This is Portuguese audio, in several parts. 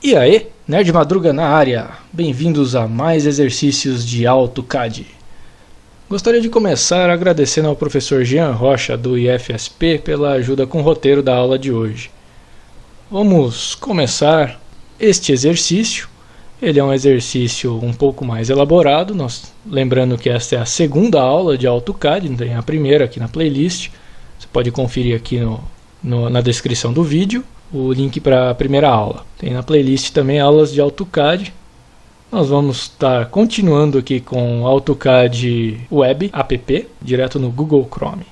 E aí, Nerd Madruga na área, bem-vindos a mais exercícios de AutoCAD. Gostaria de começar agradecendo ao professor Jean Rocha do IFSP pela ajuda com o roteiro da aula de hoje. Vamos começar este exercício. Ele é um exercício um pouco mais elaborado, lembrando que esta é a segunda aula de AutoCAD, tem a primeira aqui na playlist. Você pode conferir aqui na descrição do vídeo o link para a primeira aula. Tem na playlist também aulas de AutoCAD. Nós vamos estar continuando aqui com AutoCAD Web App, direto no Google Chrome.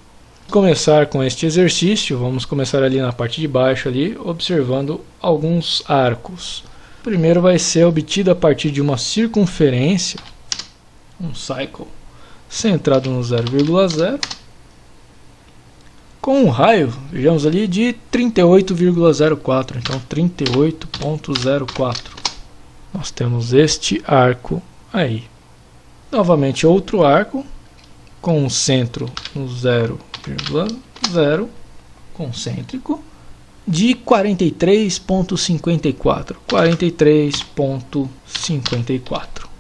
Começar com este exercício, vamos começar ali na parte de baixo, ali, observando alguns arcos. O primeiro vai ser obtido a partir de uma circunferência, um cycle, centrado no 0,0, com um raio, vejamos ali, de 38,04, então 38,04. Nós temos este arco aí. Novamente outro arco, com um centro no 0,0, concêntrico, de 43,54. 43,54.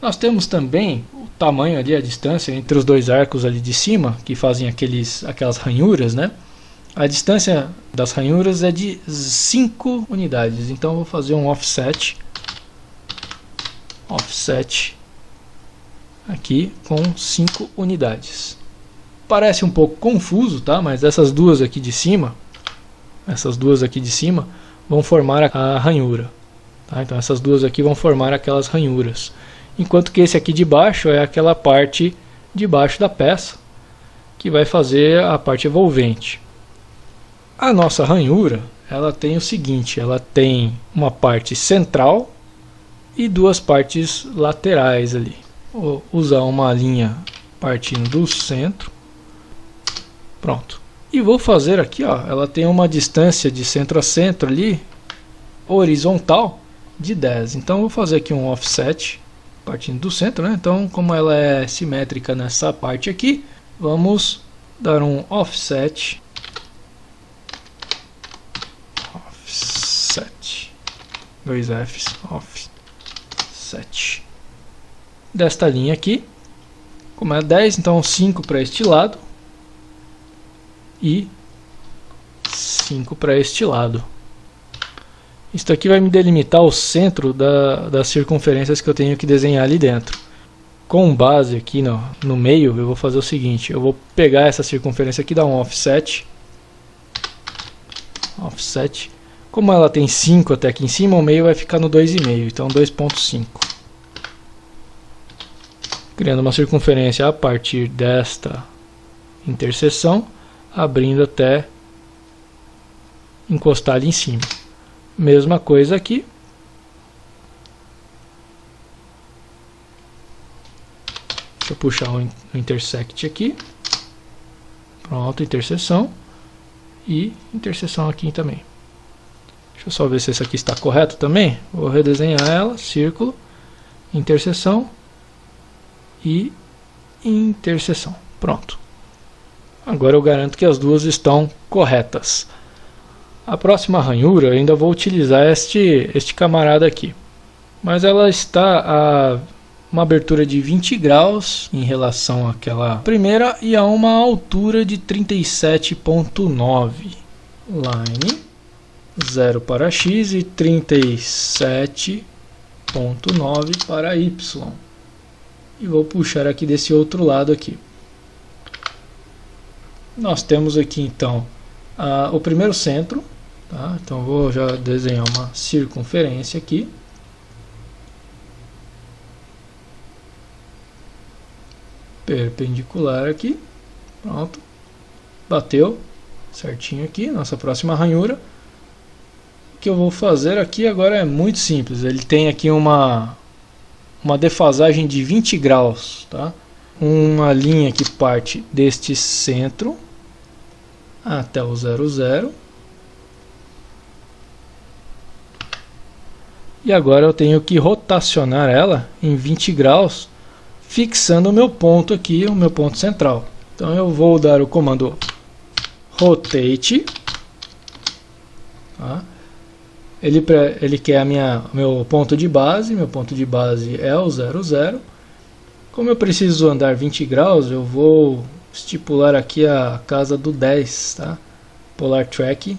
Nós temos também o tamanho ali, a distância entre os dois arcos ali de cima, que fazem aquelas ranhuras, né? A distância das ranhuras é de 5 unidades. Então eu vou fazer um offset aqui com 5 unidades. Parece um pouco confuso, tá? Mas essas duas aqui de cima, vão formar a ranhura, tá? Então essas duas aqui vão formar aquelas ranhuras. Enquanto que esse aqui de baixo é aquela parte de baixo da peça que vai fazer a parte envolvente. A nossa ranhura, ela tem o seguinte, ela tem uma parte central e duas partes laterais ali. Vou usar uma linha partindo do centro. Pronto. E vou fazer aqui, ó, ela tem uma distância de centro a centro ali, horizontal, de 10. Então vou fazer aqui um offset partindo do centro, né? Então, como ela é simétrica nessa parte aqui, vamos dar um offset, dois Fs, offset, desta linha aqui. Como é 10, então 5 para este lado e 5 para este lado. Isso aqui vai me delimitar o centro das circunferências que eu tenho que desenhar ali dentro. Com base aqui no meio, eu vou fazer o seguinte, eu vou pegar essa circunferência aqui, dar um offset. Como ela tem 5 até aqui em cima, o meio vai ficar no 2,5, então 2,5. Criando uma circunferência a partir desta interseção, abrindo até encostar ali em cima. Mesma coisa aqui. Deixa eu puxar o intersect aqui. Pronto, interseção. E interseção aqui também. Deixa eu só ver se esse aqui está correto também. Vou redesenhar ela. Círculo, interseção e interseção. Pronto. Agora eu garanto que as duas estão corretas. A próxima ranhura eu ainda vou utilizar este camarada aqui. Mas ela está a uma abertura de 20 graus em relação àquela primeira e a uma altura de 37,9. Line 0 para x e 37,9 para y. E vou puxar aqui desse outro lado aqui. Nós temos aqui então o primeiro centro, tá? Então vou já desenhar uma circunferência aqui. Perpendicular aqui. Pronto. Bateu certinho aqui, nossa próxima ranhura. O que eu vou fazer aqui agora é muito simples. Ele tem aqui uma defasagem de 20 graus, tá? Uma linha que parte deste centro até o 0,0. E agora eu tenho que rotacionar ela em 20 graus, fixando o meu ponto aqui, o meu ponto central. Então eu vou dar o comando rotate, tá? Ele quer meu ponto de base. Meu ponto de base é o 0, 0. Como eu preciso andar 20 graus, eu vou estipular aqui a casa do 10, tá? Polar Track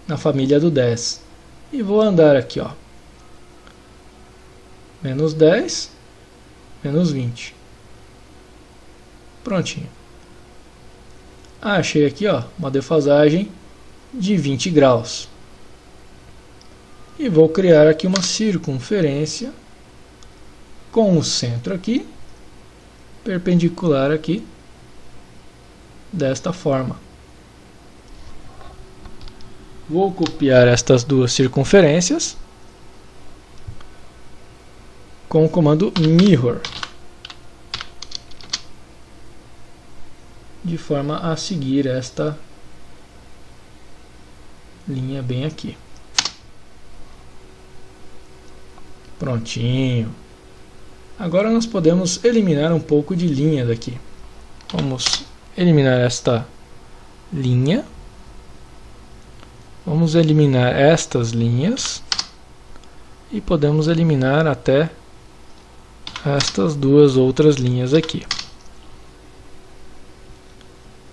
na família do 10. E vou andar aqui, ó. Menos 10, menos 20. Prontinho. Achei aqui, ó, uma defasagem de 20 graus. E vou criar aqui uma circunferência com o centro aqui, perpendicular aqui, desta forma. Vou copiar estas duas circunferências com o comando mirror, de forma a seguir esta linha bem aqui. Prontinho. Agora nós podemos eliminar um pouco de linha daqui. Vamos eliminar esta linha. Vamos eliminar estas linhas. E podemos eliminar até estas duas outras linhas aqui.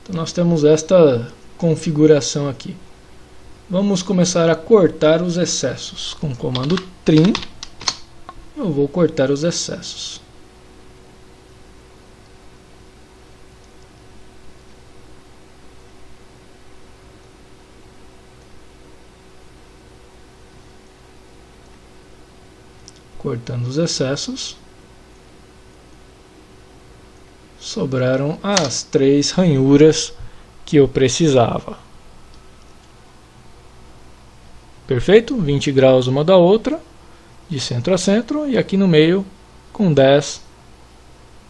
Então nós temos esta configuração aqui. Vamos começar a cortar os excessos. Com o comando trim, eu vou cortar os excessos. Cortando os excessos, sobraram as 3 ranhuras que eu precisava. Perfeito? 20 graus uma da outra, de centro a centro, e aqui no meio com 10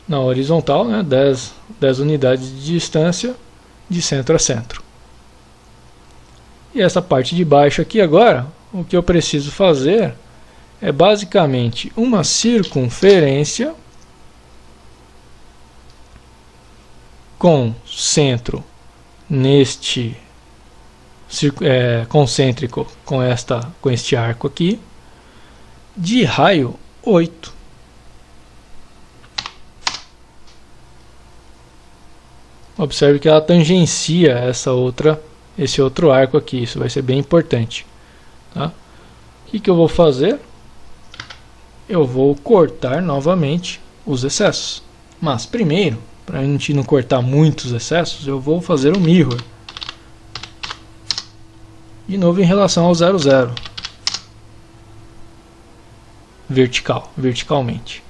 na horizontal, né? 10 unidades de distância de centro a centro. E essa parte de baixo aqui agora, o que eu preciso fazer é basicamente uma circunferência com centro neste concêntrico com este arco aqui, de raio 8. Observe que ela tangencia esse outro arco aqui. Isso vai ser bem importante, tá? O que eu vou fazer? Eu vou cortar novamente os excessos. Mas primeiro, para a gente não cortar muitos excessos, eu vou fazer um mirror. De novo em relação ao 0, 0. Verticalmente.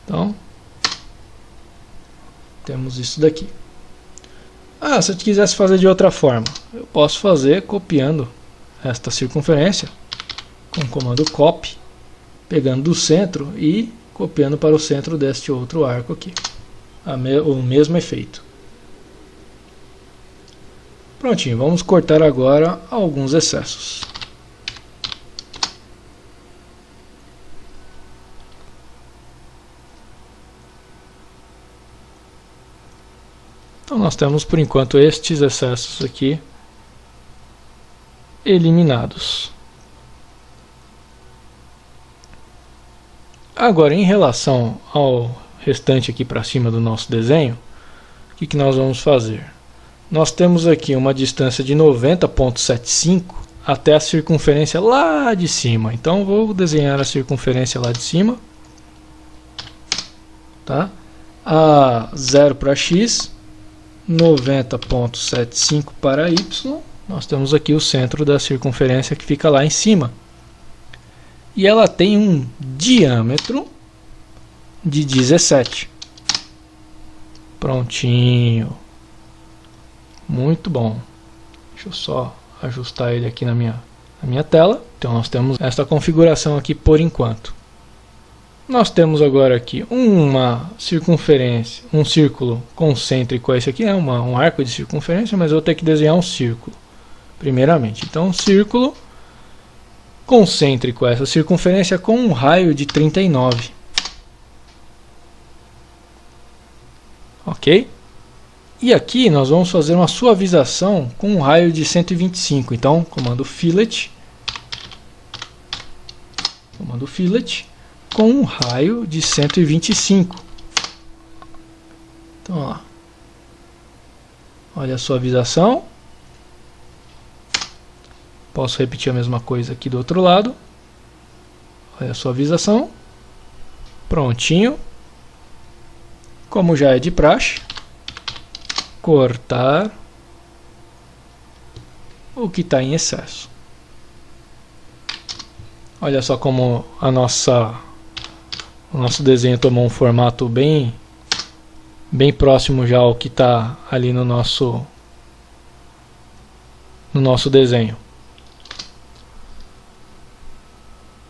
Então, temos isso daqui. Se eu quisesse fazer de outra forma, eu posso fazer copiando esta circunferência com o comando copy, pegando do centro e copiando para o centro deste outro arco aqui. O mesmo efeito. Prontinho, vamos cortar agora alguns excessos. Então nós temos por enquanto estes excessos aqui eliminados. Agora, em relação ao restante aqui para cima do nosso desenho, o que nós vamos fazer? Nós temos aqui uma distância de 90,75 até a circunferência lá de cima. Então vou desenhar a circunferência lá de cima, tá? A 0 para x, 90,75 para y. Nós temos aqui o centro da circunferência que fica lá em cima. E ela tem um diâmetro de 17. Prontinho. Muito bom. Deixa eu só ajustar ele aqui na minha tela. Então nós temos esta configuração aqui por enquanto. Nós temos agora aqui uma circunferência, um círculo concêntrico. Esse aqui é um arco de circunferência, mas eu vou ter que desenhar um círculo primeiramente. Então um círculo concêntrico, essa circunferência com um raio de 39. Ok? E aqui nós vamos fazer uma suavização com um raio de 125. Então, comando fillet, comando fillet, com um raio de 125. Então, ó, olha a suavização. Posso repetir a mesma coisa aqui do outro lado. Olha a suavização. Prontinho. Como já é de praxe, cortar o que está em excesso. Olha só como o nosso desenho tomou um formato bem próximo já ao que está ali no nosso desenho.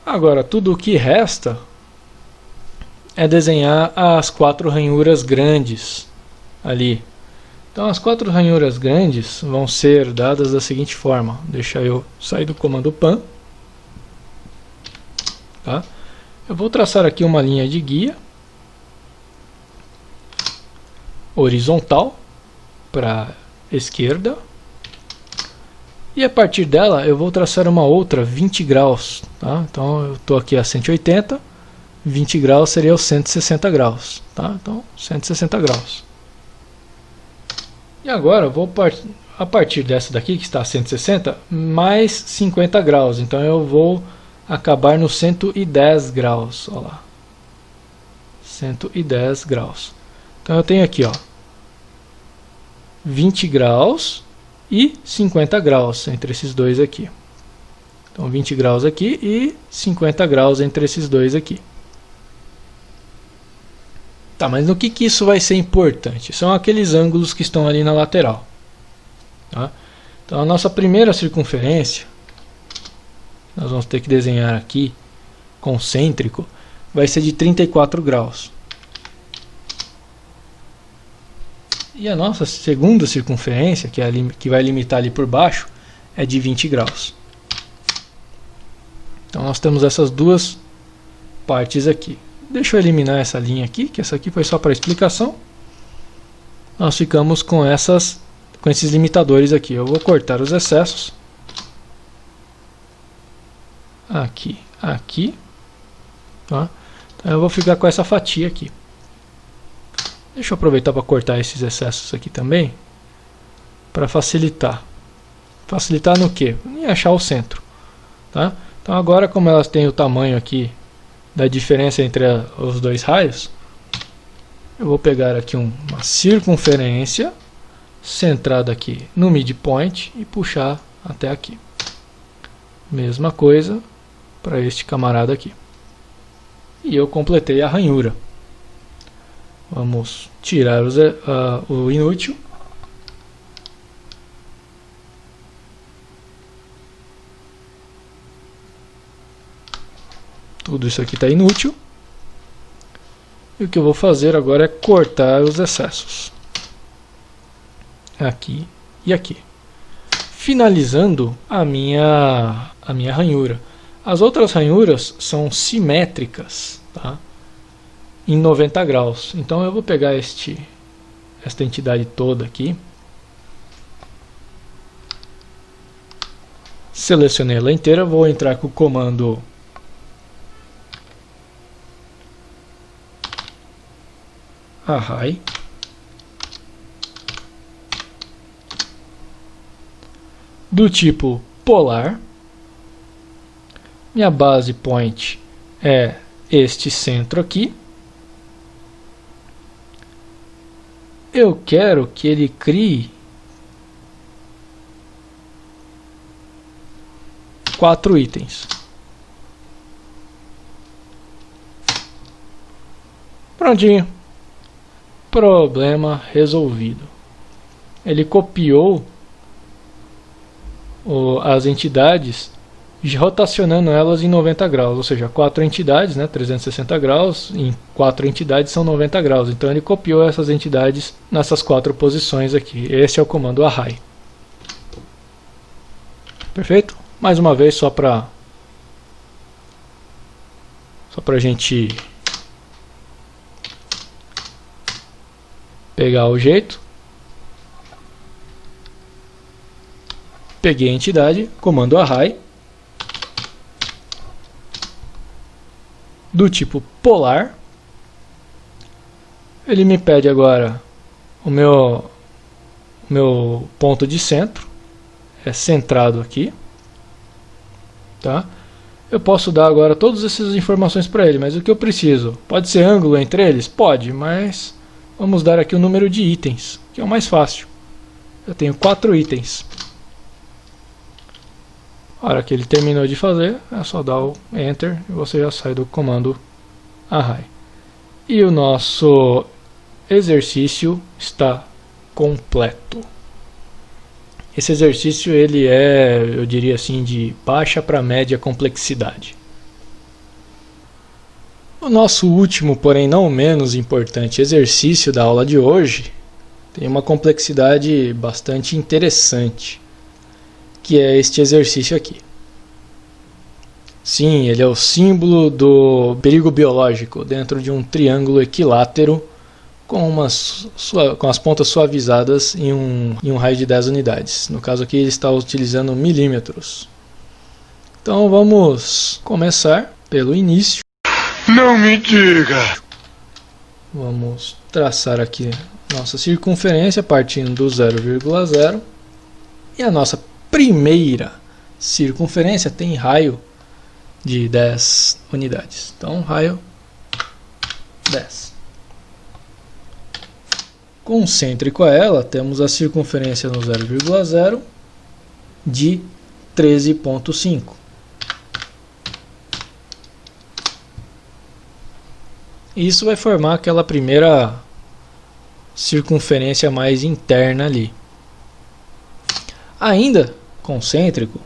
Agora, tudo o que resta é desenhar as 4 ranhuras grandes ali. Então, as 4 ranhuras grandes vão ser dadas da seguinte forma. Deixa eu sair do comando pan. Tá? Eu vou traçar aqui uma linha de guia horizontal para esquerda. E a partir dela eu vou traçar uma outra 20 graus. Tá? Então eu estou aqui a 180, 20 graus seria os 160 graus. Tá? Então 160 graus. E agora eu vou a partir dessa daqui que está a 160, mais 50 graus. Então eu vou acabar no 110 graus. Olha lá. 110 graus. Então eu tenho aqui, ó, 20 graus e 50 graus entre esses dois aqui. Então 20 graus aqui e 50 graus entre esses dois aqui. Tá, mas no que isso vai ser importante? São aqueles ângulos que estão ali na lateral. Tá? Então a nossa primeira circunferência, nós vamos ter que desenhar aqui, concêntrico, vai ser de 34 graus. E a nossa segunda circunferência, que, que vai limitar ali por baixo, é de 20 graus. Então nós temos essas duas partes aqui. Deixa eu eliminar essa linha aqui, que essa aqui foi só para explicação. Nós ficamos com esses limitadores aqui. Eu vou cortar os excessos. Aqui, aqui. Tá? Então eu vou ficar com essa fatia aqui. Deixa eu aproveitar para cortar esses excessos aqui também, para facilitar. Facilitar no que? Em achar o centro. Tá? Então agora, como elas têm o tamanho aqui da diferença entre os dois raios, eu vou pegar aqui uma circunferência centrada aqui no midpoint e puxar até aqui. Mesma coisa para este camarada aqui. E eu completei a ranhura. Vamos tirar o inútil. Tudo isso aqui está inútil. E o que eu vou fazer agora é cortar os excessos. Aqui e aqui. Finalizando a minha ranhura. As outras ranhuras são simétricas, tá? Em 90 graus. Então eu vou pegar esta entidade toda aqui. Selecionei ela inteira. Vou entrar com o comando array. Do tipo polar. Minha base point é este centro aqui. Eu quero que ele crie 4 itens. Prontinho. Problema resolvido. Ele copiou as entidades, rotacionando elas em 90 graus, ou seja, 4 entidades, né, 360 graus, em 4 entidades são 90 graus. Então ele copiou essas entidades nessas 4 posições aqui. Esse é o comando array. Perfeito? Mais uma vez, só para a gente pegar o jeito. Peguei a entidade, comando array. do tipo polar. Ele me pede agora o meu ponto de centro, é centrado aqui, tá? Eu posso dar agora todas essas informações para ele, mas o que eu preciso? Pode ser ângulo entre eles? Pode, mas vamos dar aqui o número de itens, que é o mais fácil. Eu tenho 4 itens. A hora que ele terminou de fazer, é só dar o Enter e você já sai do comando Array. E o nosso exercício está completo. Esse exercício ele é, eu diria assim, de baixa para média complexidade. O nosso último, porém não menos importante exercício da aula de hoje tem uma complexidade bastante interessante, que é este exercício aqui. Sim, ele é o símbolo do perigo biológico dentro de um triângulo equilátero com as pontas suavizadas em um raio de 10 unidades. No caso aqui ele está utilizando milímetros. Então vamos começar pelo início. Não me diga! Vamos traçar aqui nossa circunferência partindo do 0,0. E a nossa primeira circunferência tem raio de 10 unidades. Então raio 10. Concêntrico a ela, temos a circunferência no 0,0 de 13,5. Isso vai formar aquela primeira circunferência mais interna ali. Ainda concêntrico,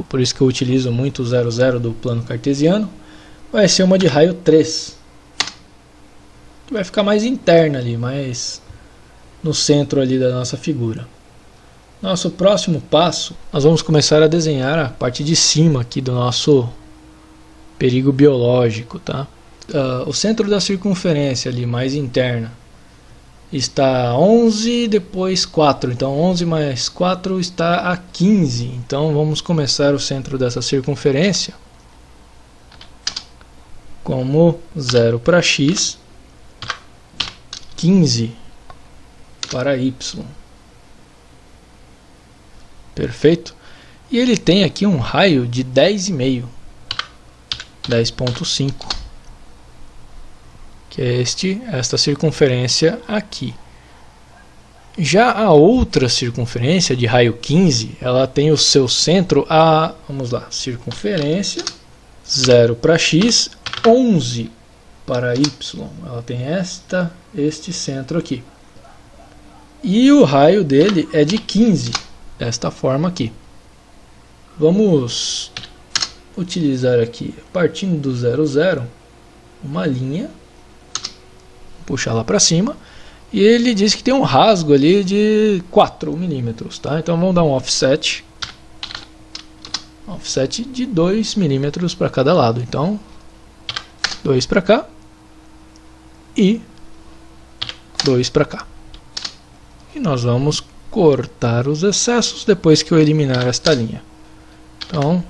por isso que eu utilizo muito o 00 do plano cartesiano, vai ser uma de raio 3. Vai ficar mais interna ali, mais no centro ali da nossa figura. Nosso próximo passo, nós vamos começar a desenhar a parte de cima aqui do nosso perigo biológico, tá? O centro da circunferência ali, mais interna, está 11, depois 4. Então 11 mais 4 está a 15. Então vamos começar o centro dessa circunferência como 0 para x, 15 para y. Perfeito? E ele tem aqui um raio de 10,5. 10,5. Que é esta circunferência aqui. Já a outra circunferência de raio 15, ela tem o seu centro a, vamos lá, circunferência 0 para x, 11 para y. Ela tem este centro aqui. E o raio dele é de 15, desta forma aqui. Vamos utilizar aqui, partindo do 0,0, uma linha, puxar lá para cima, e ele diz que tem um rasgo ali de 4 milímetros, tá? Então vamos dar um offset de 2 milímetros para cada lado. Então 2 para cá e 2 para cá. E nós vamos cortar os excessos depois que eu eliminar esta linha. Então,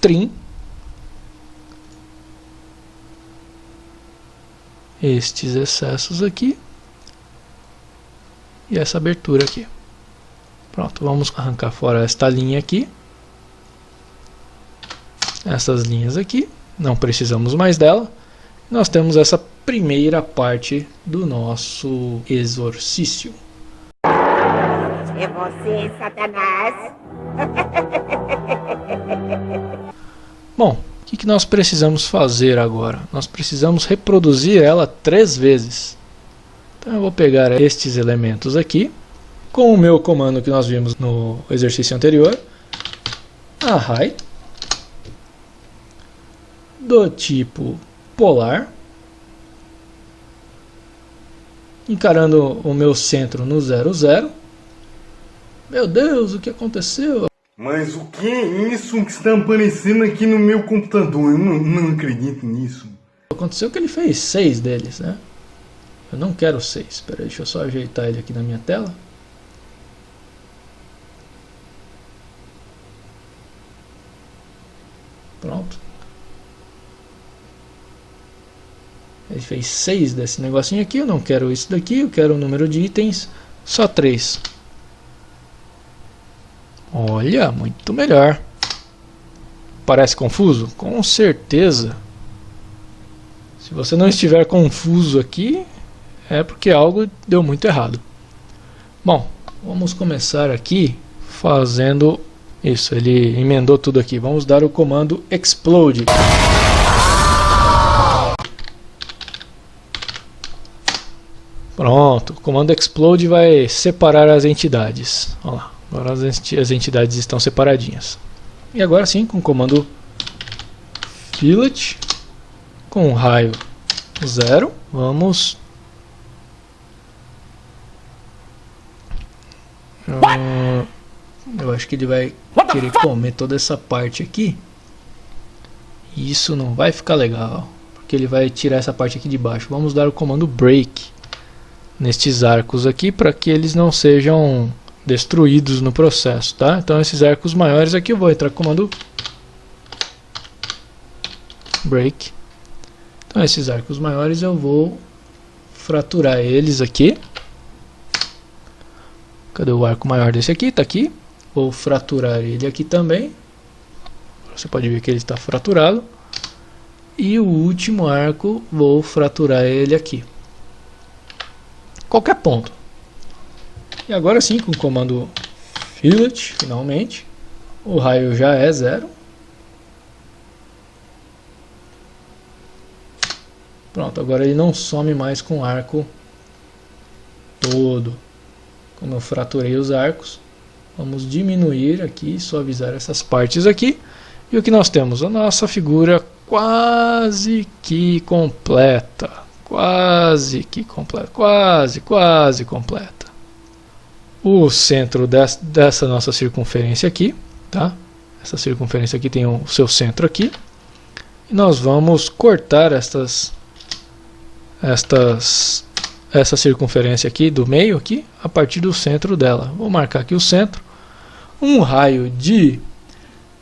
trim estes excessos aqui e essa abertura aqui. Pronto, vamos arrancar fora esta linha aqui, essas linhas aqui, não precisamos mais dela. Nós temos essa primeira parte do nosso exercício. É você, Satanás? Bom, o que nós precisamos fazer agora? Nós precisamos reproduzir ela 3 vezes. Então eu vou pegar estes elementos aqui, com o meu comando que nós vimos no exercício anterior, array, do tipo polar, encarando o meu centro no 0,0. Meu Deus, o que aconteceu? Mas o que é isso que está aparecendo aqui no meu computador? Eu não acredito nisso. Aconteceu que ele fez 6 deles, né? Eu não quero 6. Espera aí, deixa eu só ajeitar ele aqui na minha tela. Pronto. Ele fez 6 desse negocinho aqui. Eu não quero isso daqui. Eu quero o número de itens. Só 3. Olha, muito melhor. Parece confuso? Com certeza. Se você não estiver confuso aqui, é porque algo deu muito errado. Bom, vamos começar aqui fazendo isso. Ele emendou tudo aqui. Vamos dar o comando explode. Pronto, o comando explode vai separar as entidades. Olha lá, agora as entidades estão separadinhas. E agora sim, com o comando fillet, com o raio 0, vamos... eu acho que ele vai querer comer toda essa parte aqui. E isso não vai ficar legal, porque ele vai tirar essa parte aqui de baixo. Vamos dar o comando break nestes arcos aqui, para que eles não sejam destruídos no processo, tá? Então esses arcos maiores aqui eu vou entrar com o comando break. Então esses arcos maiores eu vou fraturar eles aqui. Cadê o arco maior desse aqui? Tá aqui. Vou fraturar ele aqui também. Você pode ver que ele está fraturado. E o último arco vou fraturar ele aqui. Qualquer ponto. E agora sim, com o comando fillet, finalmente, o raio já é 0. Pronto, agora ele não some mais com o arco todo. Como eu fraturei os arcos, vamos diminuir aqui, suavizar essas partes aqui. E o que nós temos? A nossa figura quase que completa. Quase que completa. Quase completa. O centro dessa nossa circunferência aqui, tá? Essa circunferência aqui tem o seu centro aqui. E nós vamos cortar essa circunferência aqui do meio aqui a partir do centro dela. Vou marcar aqui o centro. Um raio de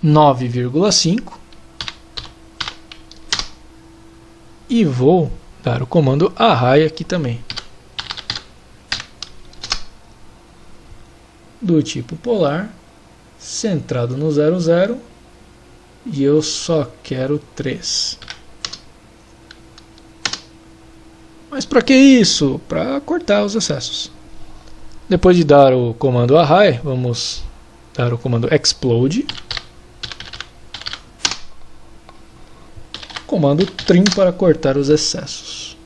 9,5 e vou dar o comando array aqui também, do tipo polar, centrado no 00, e eu só quero 3. Mas para que isso? Para cortar os excessos. Depois de dar o comando array, vamos dar o comando explode. Comando trim para cortar os excessos.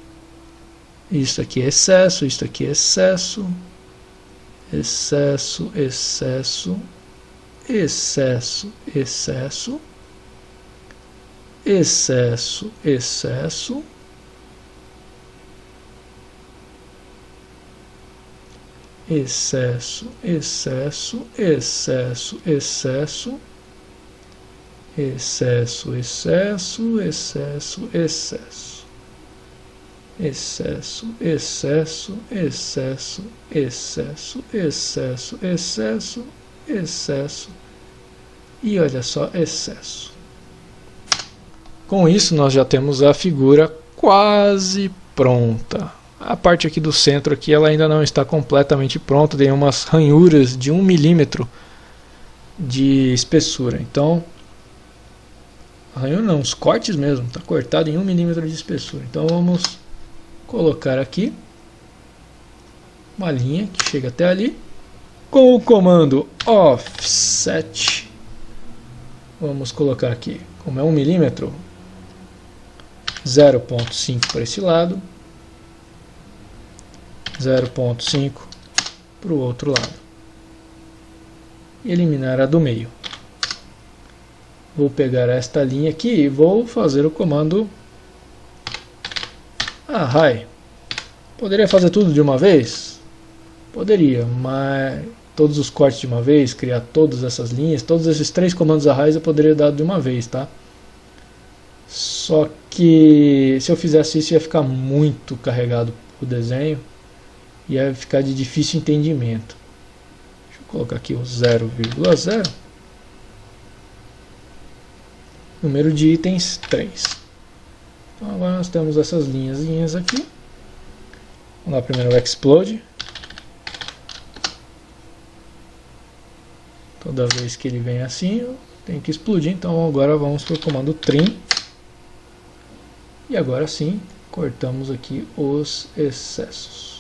Isso aqui é excesso, isso aqui é excesso. Excesso, excesso, excesso, excesso. Excesso, excesso. Excesso, excesso, excesso, excesso. Excesso, excesso, excesso, excesso. Excesso, excesso, excesso, excesso, excesso, excesso, excesso. E olha só, excesso. Com isso nós já temos a figura quase pronta. A parte aqui do centro aqui ela ainda não está completamente pronta, tem umas ranhuras de 1 milímetro de espessura. Então, ranhura não, os cortes mesmo, está cortado em 1 milímetro de espessura. Então vamos colocar aqui uma linha que chega até ali. Com o comando offset, vamos colocar aqui, como é 1 milímetro, 0,5 para esse lado, 0,5 para o outro lado. E eliminar a do meio. Vou pegar esta linha aqui e vou fazer o comando array. Poderia fazer tudo de uma vez? Poderia, mas todos os cortes de uma vez, criar todas essas linhas, todos esses 3 comandos arrays eu poderia dar de uma vez, tá? Só que se eu fizesse isso ia ficar muito carregado o desenho, ia ficar de difícil entendimento. Deixa eu colocar aqui o 0,0. número de itens 3. Então agora nós temos essas linhas aqui. Vamos lá primeiro o explode. Toda vez que ele vem assim, tem que explodir. Então agora vamos para o comando trim. E agora sim, cortamos aqui os excessos.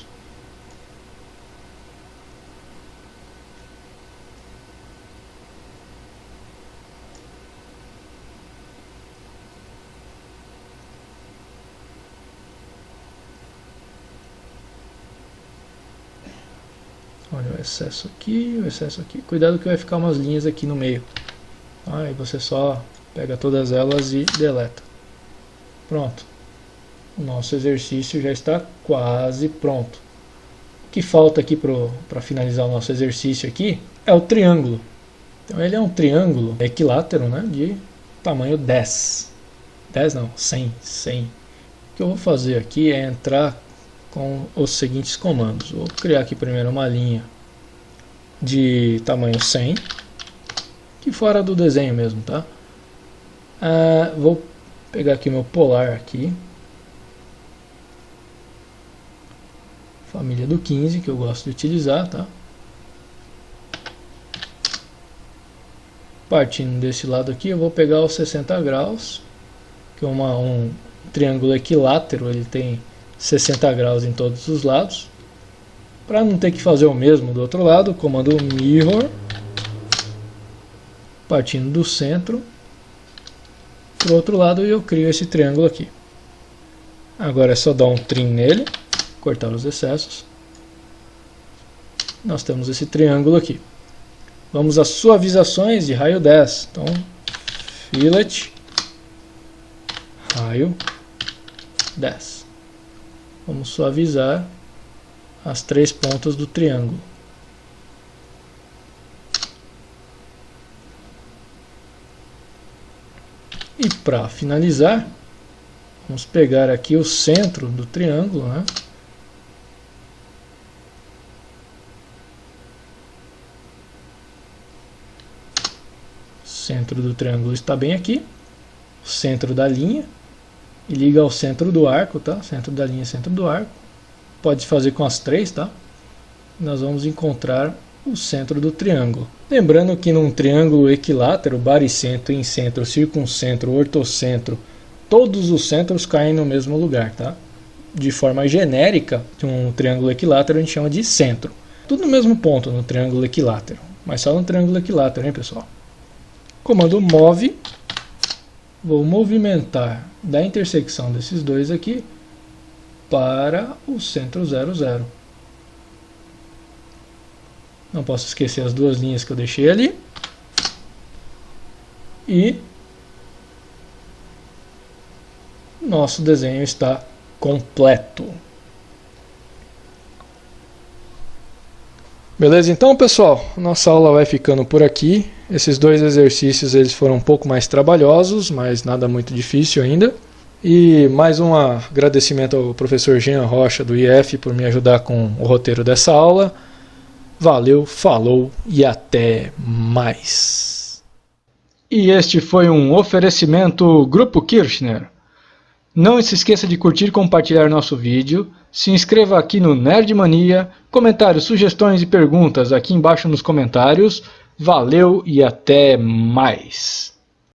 Olha o excesso aqui, o excesso aqui. Cuidado que vai ficar umas linhas aqui no meio. Aí você só pega todas elas e deleta. Pronto. O nosso exercício já está quase pronto. O que falta aqui para finalizar o nosso exercício aqui é o triângulo. Então ele é um triângulo equilátero, né, de tamanho 10. 10 não, 100. O que eu vou fazer aqui é entrar com os seguintes comandos. Vou criar aqui primeiro uma linha de tamanho 100, que fora do desenho mesmo, tá? Vou pegar aqui meu polar aqui, família do 15, que eu gosto de utilizar, tá? Partindo desse lado aqui, eu vou pegar os 60 graus, que é um triângulo equilátero, ele tem 60 graus em todos os lados. Para não ter que fazer o mesmo do outro lado, comando mirror, partindo do centro para o outro lado, e eu crio esse triângulo aqui. Agora é só dar um trim nele, cortar os excessos. Nós temos esse triângulo aqui. Vamos às suavizações de raio 10. Então, fillet, raio 10. Vamos suavizar as 3 pontas do triângulo. E para finalizar, vamos pegar aqui o centro do triângulo, né? O centro do triângulo está bem aqui. O centro da linha. E liga ao centro do arco, tá? Centro da linha, centro do arco. Pode fazer com as 3, tá? Nós vamos encontrar o centro do triângulo. Lembrando que num triângulo equilátero, baricentro, incentro, circuncentro, ortocentro, todos os centros caem no mesmo lugar, tá? De forma genérica, um triângulo equilátero a gente chama de centro. Tudo no mesmo ponto no triângulo equilátero, mas só no triângulo equilátero, hein, pessoal? Comando move. Vou movimentar da intersecção desses dois aqui para o centro 00. Não posso esquecer as duas linhas que eu deixei ali. E nosso desenho está completo. Beleza, então, pessoal, nossa aula vai ficando por aqui. Esses dois exercícios eles foram um pouco mais trabalhosos, mas nada muito difícil ainda. E mais um agradecimento ao professor Jean Rocha do IF por me ajudar com o roteiro dessa aula. Valeu, falou e até mais. E este foi um oferecimento Grupo Kirchner. Não se esqueça de curtir e compartilhar nosso vídeo. Se inscreva aqui no Nerd Mania. Comentários, sugestões e perguntas aqui embaixo nos comentários. Valeu e até mais.